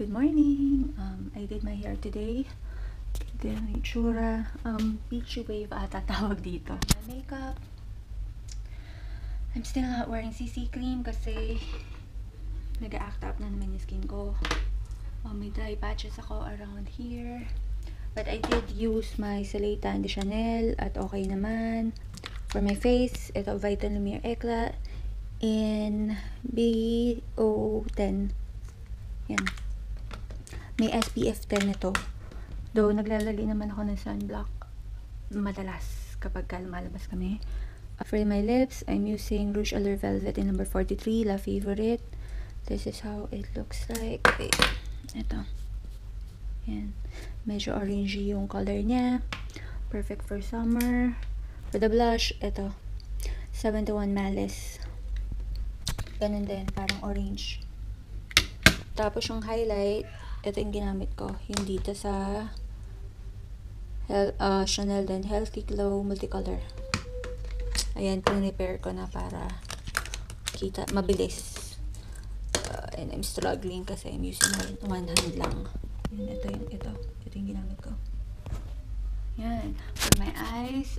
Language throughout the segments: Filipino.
Good morning! I did my hair today. Then yung itsura, beachy wave ata tawag dito. My makeup. I'm still not wearing CC cream kasi nag-act up na naman yung skin ko. May dry patches ako around here. But I did use my Seleta de Chanel at okay naman. For my face, ito Vital Lumiere Eclat in BO10. Yan. May SPF 10 ito. Though, naglalagay naman ako ng sunblock madalas kapag lumalabas kami. For my lips, I'm using Rouge Allure Velvet in number 43, La Favorite. This is how it looks like. Wait. Ito. Yan. Medyo orangey yung color niya. Perfect for summer. For the blush, ito. 71 Malice. Ganun din. Parang orange. Tapos yung highlight, ito yung ginamit ko. Yung dito sa Chanel din. Healthy Glow Multicolor. Ayan, pin-repair ko na para kita, mabilis. And I'm struggling kasi I'm using one hand lang. Yan, ito yung ginamit ko. Yan. For my eyes,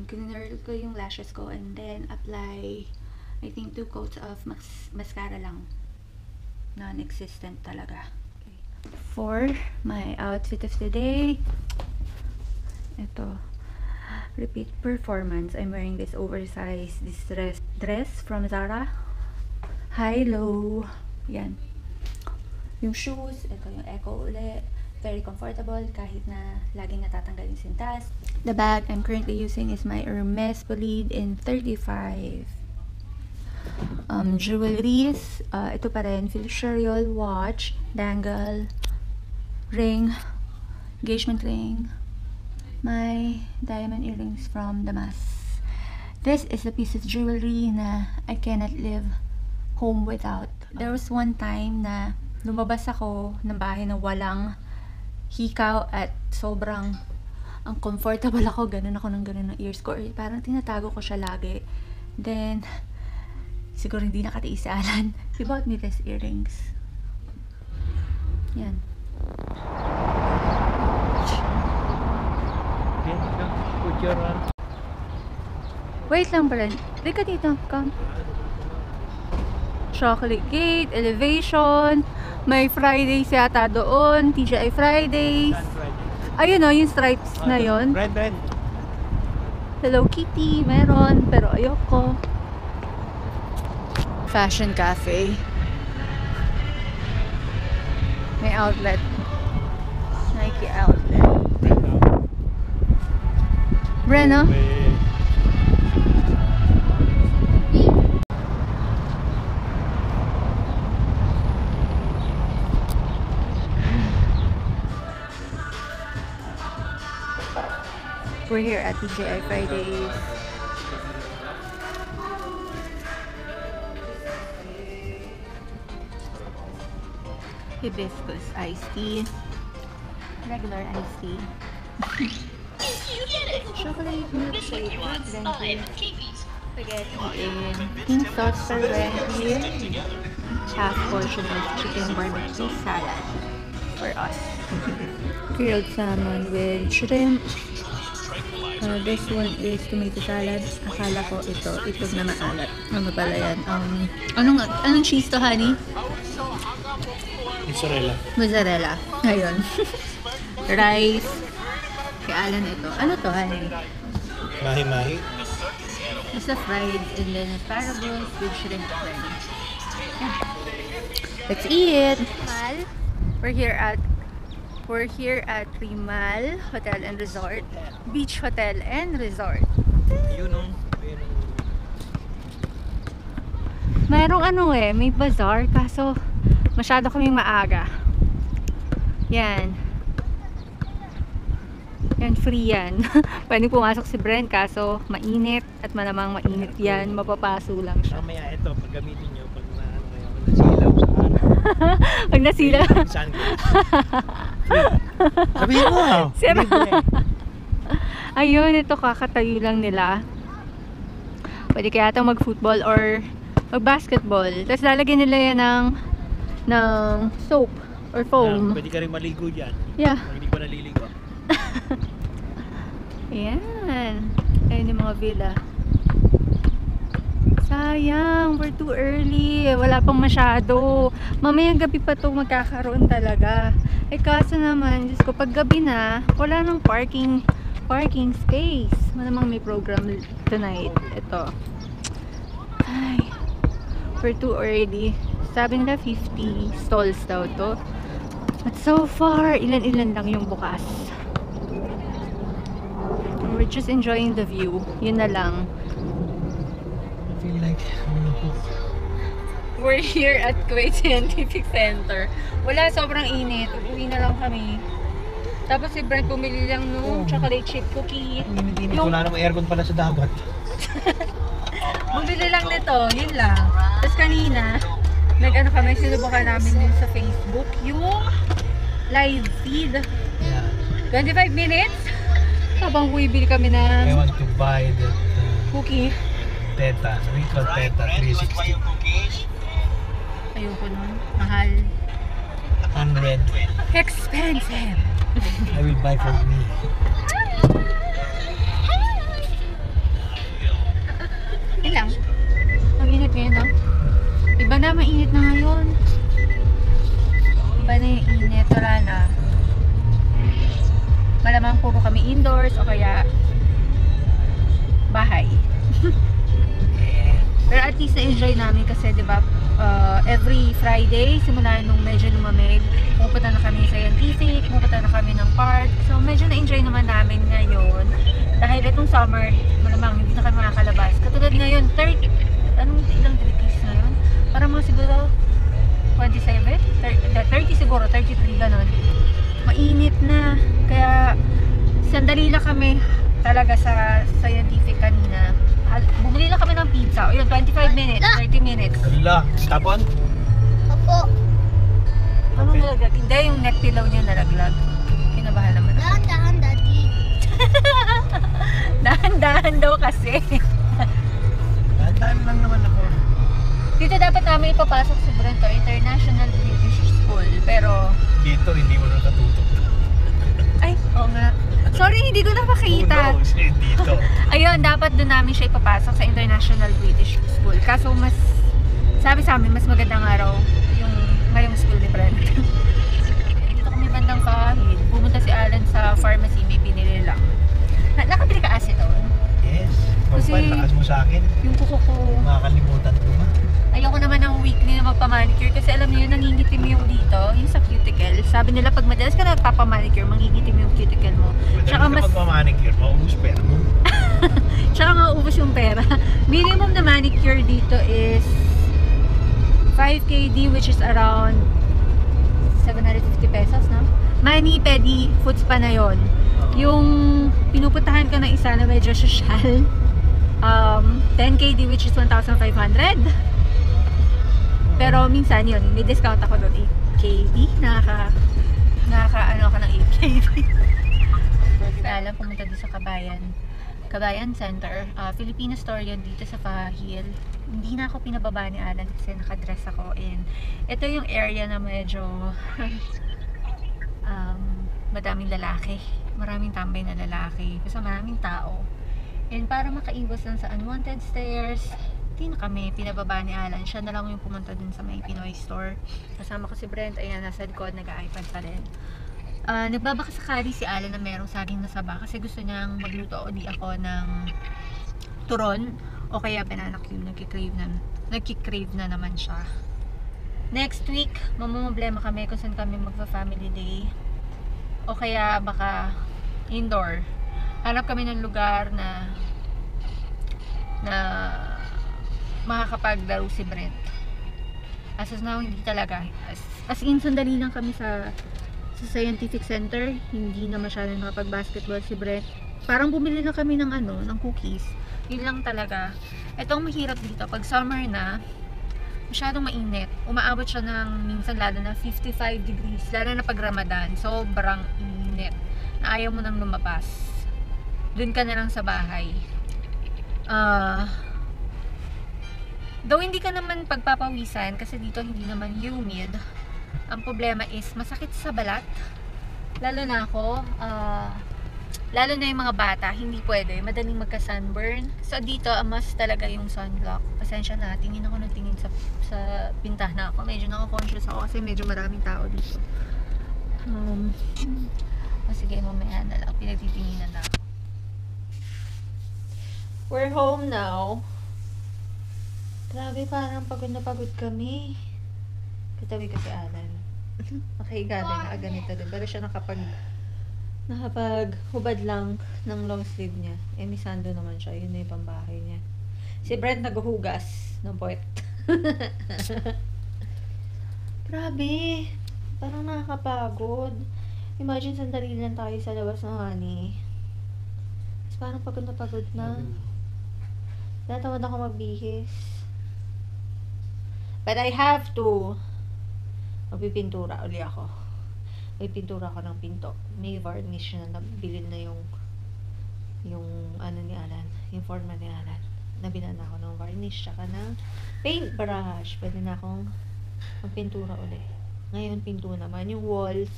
kinurl ko yung lashes ko and then apply, I think 2 coats of mascara lang. Non-existent talaga. Okay. For my outfit of the day, ito, repeat performance. I'm wearing this oversized dress from Zara. High-low. Yan. Yung shoes, ito yung Echo ulit. Very comfortable kahit na laging natatanggal yung sintas. The bag I'm currently using is my Hermes Bolide in 35. Jewelries, ito pa rin, Philsherial watch, dangle, ring, engagement ring, my diamond earrings from Damas. This is a piece of jewelry na I cannot live home without. There was one time na lumabas ako ng bahay na walang hikaw at sobrang comfortable ako, ganun ng ears ko. Parang tinatago ko siya lagi. Then, siguro hindi nakatiis si Alan. He bought me these earrings. Yan. Wait lang, Brent. Rika dito. Come. Chocolate Gate, Elevation, may Fridays yata doon, TGI Fridays. Ayun o, yung stripes na yun. Red. Hello Kitty, meron, pero ayoko. Fashion Cafe. May outlet. Nike outlet. Breno? We're here at TGI Fridays. Hibiscus iced tea. Regular iced tea. Chocolate milkshake. Spaghetti in pink sauce for here. Half portion of chicken barbecue salad for us. Grilled salmon with shrimp. This one is tomato salad. Akala ko ito, itlog na maalat. Ano pala yan? Anong cheese to, honey? Mozzarella. Ayun. Rice. Kay Alan ito. Ano to, honey? Mahi-mahi. Basta fried and then asparagus with shrimp then. Yeah. Let's eat! We're here at Rimal Hotel and Resort. Beach Hotel and Resort. Mayroong may bazaar kaso masyado kaming maaga. Yan. Yan, free yan. Pwede pumasok si Brent kaso mainit at malamang mainit yan. Mapapaso lang siya. Mamaya ito, pag gamitin nyo, pag nasilaw sa araw. Pag nasilaw. Sabihin mo. Sira. Ayun, ito kakatayo lang nila. Pwede kaya itong mag-football or mag-basketball. Tapos lalagyan nila yan ng ng soap or foam. Pwede ka rin maligo dyan. Yeah. Pag hindi pa naliligo. Ayan. Ayan yung mga villa. Sayang, we're too early. Wala pang masyado. Mamayang gabi pa to magkakaroon talaga. Eh kaso naman, Diyos ko, pag gabi na, wala nang parking space. Malamang may program tonight. Ito. Ay, we're too early. Sabi nila 50 stalls daw to. But so far, ilan-ilan lang yung bukas. We're just enjoying the view. Yun na lang. I feel like, We're here at Kuwait Scientific Center. Wala, sobrang init. Uwi na lang kami. Tapos si Brent bumili lang nung chocolate chip cookie. init-init. Wala namang aircon pala sa dagat. Bumili lang nito, yun lang. Tapos kanina, nag-ano kami, sinubukan namin yun sa Facebook. Yung live feed. Yeah. 25 minutes. Habang bumibili kami I ng want to buy the cookie. Teta. Ritual Teta 360. Ayoko nun. Mahal. 100. Expensive. I will buy for me. Yun lang. Ang init ngayon, no? Iba na, mainit na ngayon. Iba na yung init. Wala na. Malamang puro kami indoors o kaya bahay. Pero at least na-enjoy namin kasi, di ba, every Friday, simula nung medyo lumamig, pupunta na kami sa Scientific, pupunta na kami ng park. So, medyo na-enjoy naman namin ngayon. Dahil itong summer, malamang hindi na kami makakalabas. Katulad ngayon, 30, ilang degrees ngayon? Parang mga siguro 27? 30 siguro, 33 ganun. Mainit na. Kaya, sandali lang kami talaga sa Scientific kanina. Bumili lang kami ng pizza. O yun, 25 minutes, 30 minutes. Hala, tapon? Opo. Ano nalaglag? Hindi, yung neck pillow niya nalaglag. Kinabahan naman ako. Dahan-dahan, Daddy. Dahan-dahan daw kasi. Dahan lang naman ako. Dito dapat namin ipapasok si Brento, International British School. Pero, Dito, hindi mo nakatutok. ay, oo nga. Sorry, hindi ko napakita. Oh no, dito. Ayun, dapat doon namin siya ipapasok sa International British School. Kaso mas, sabi sa amin, mas magandang araw yung ngayong school ni Brent. Dito kami bandang kahit. Pumunta si Alan sa pharmacy, may binili lang. Nakabili ka acetone? Yes. Kasi- Kasi, lakas mo sa akin. Yung kuko ko. Makakalimutan ko ba? Ayoko naman ng weekly na magpamanicure kasi alam niyo, nangingitim yung dito, yung sa cuticle. Sabi nila pag madalas ka nagpapamanicure, mangingitim yung cuticle mo. Tsaka Madali mas, ka magmamanicure, maubos pera mo. tsaka maubos yung pera. Minimum na manicure dito is 5 KD, which is around 750 pesos, no? Mani, pedi, foot spa na yon. Yung pinupuntahan ka ng isa na medyo social, 10 KD, which is 1,500. Pero minsan yun, may discount ako doon 8 KD. Nakaka-ano ka ng 8 KD. Kaya alam, pumunta doon sa Kabayan Center. Filipino store yun dito sa Fahil. Hindi na ako pinababa ni Alan kasi nakadress ako. And ito yung area na medyo madaming lalaki. Maraming tambay na lalaki. Kasi maraming tao. And para makaiwas lang sa unwanted stares, hindi na kami pinababa ni Alan. Siya na lang yung pumunta dun sa may Pinoy store. Kasama ko si Brent. Ayan, nasa likod, nag-iPad pa rin. Nagbabakasakali si Alan na merong saging na saba kasi gusto niyang magluto o di ako ng turon o kaya banana cube. Nagkikrave na naman siya. Next week, mamumblema kami kung saan kami magpa-family day o kaya baka indoor. Hanap kami ng lugar na makakapaglaro si Brent. As of now, hindi talaga. As in, sandali lang kami sa Scientific Center. Hindi na masyadong nakapag-basketball si Brent. Parang bumili na kami ng ng cookies. Yun lang talaga. Itong mahirap dito, pag summer na, masyadong mainit. Umaabot siya ng minsan lalo na 55 degrees. Lalo na pag Ramadan. Sobrang init. Na ayaw mo nang lumabas. Doon ka na lang sa bahay. Though hindi ka naman pagpapawisan kasi dito hindi naman humid. Ang problema is masakit sa balat. Lalo na ako, lalo na yung mga bata, hindi pwede. Madaling magka-sunburn. So dito, mas talaga yung sunblock. Pasensya na, tingin ako ng tingin sa bintana ako. Medyo naka-conscious ako kasi medyo maraming tao dito. Sige, mamaya na lang. Pinagtitinginan na ako. We're home now. Grabe, parang pagod na pagod kami. Katabi ko si Alan. Nakahiga din, nakaganito din. Pero siya nakapaghubad lang ng long sleeve niya. Eh, may sando naman siya. Yun na yung pambahay niya. Si Brent naghuhugas ng puwet. Grabe. Parang nakakapagod. Imagine, sandali lang tayo sa labas ng honey. Tapos parang pagod na pagod na. Natamad ako magbihis. But I have to. Magpipintura uli ako. May pintura ako ng pinto. May varnish na nabili na yung ano ni Alan. Yung forma ni Alan. Nabila na ako ng varnish tsaka ng paintbrush. Pwede na akong magpintura uli. Ngayon, pinto naman. Yung walls.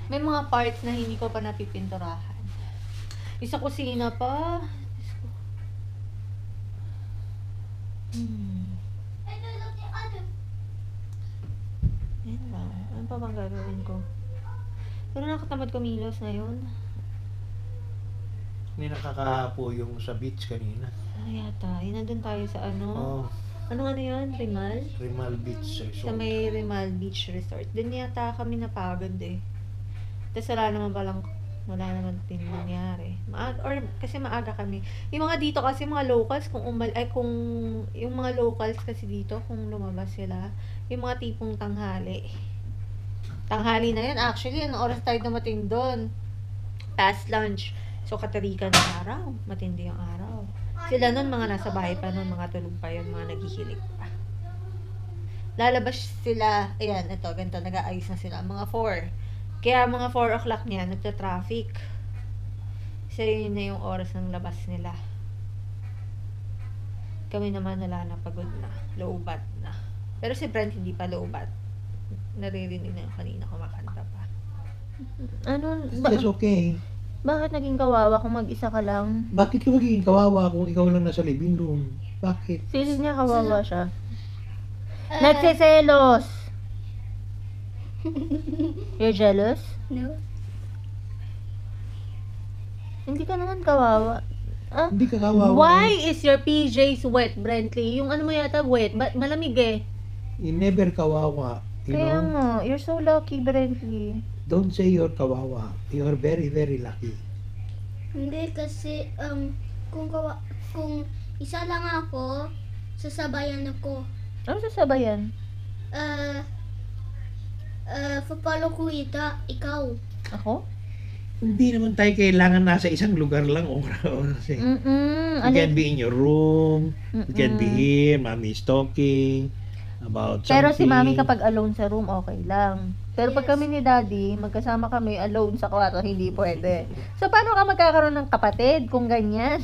May mga parts na hindi ko pa napipinturahan. Isa kusina pa. Yan lang. Ano pa bang gagawin ko? Pero nakatamad kumilos ngayon. Hindi nakakapo yung sa beach kanina. Ano yata? Nandun tayo sa ano? Oh, Ano yun? Rimal? Rimal Beach Sa Resort. may Rimal Beach Resort. Doon yata kami napagod eh. Tapos wala naman din nangyari. Kasi maaga kami. Yung mga dito kasi mga locals, kung yung mga locals kasi dito, kung lumabas sila, yung mga tipong tanghali. Tanghali na yun. Actually, anong oras tayo dumating doon? Past lunch. So, katarikan ng araw. Matindi yung araw. Sila nun, mga nasa bahay pa nun, mga tulog pa yun, mga naghihilig pa. Lalabas sila, ayan, ito, ganito, nag-aayos na sila, mga 4. Kaya mga 4 o'clock niya, nagta-traffic. Kasi yun na yung oras ng labas nila. Kami naman wala na, pagod na. Low bat na. Pero si Brent hindi pa low bat. Naririnig na yung kanina kumakanta pa. That's okay. Bakit naging kawawa kung mag-isa ka lang? Bakit ka magiging kawawa kung ikaw lang nasa living room? Bakit? Feeling niya kawawa siya. Nagsiselos! You're jealous? No. Hindi ka naman kawawa. Ah? Hindi ka kawawa. Why is your PJs wet, Brentley? Yung ano mo yata wet, malamig eh. You never kawawa. You Kaya know? nga, you're so lucky, Brentley. Don't say you're kawawa. You're very, very lucky. Hindi kasi, kung isa lang ako, sasabayan ako. Ano sasabayan? Papalo ko ikaw. Ako? Hindi naman tayo kailangan nasa isang lugar lang oras eh. You can be in your room. You can be here. Mommy's talking about something. Pero si Mami kapag alone sa room, okay lang. Pero pag Yes. kami ni Daddy, magkasama kami alone sa kwarto, hindi pwede. So, paano ka magkakaroon ng kapatid kung ganyan?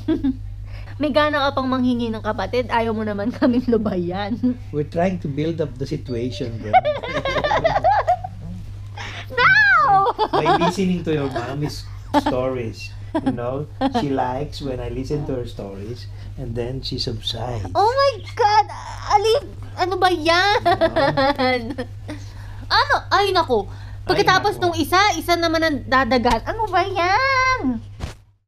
May gana ka pang manghingi ng kapatid, ayaw mo naman kaming lubayan. We're trying to build up the situation, bro. No! By listening to your mommy's stories. You know, she likes when I listen to her stories and then she subsides. Oh my God! Alin? Ano ba yan? Ano? Ay, naku. Pagkatapos Ay, naku. nung isa naman ang dadagan. Ano ba yan?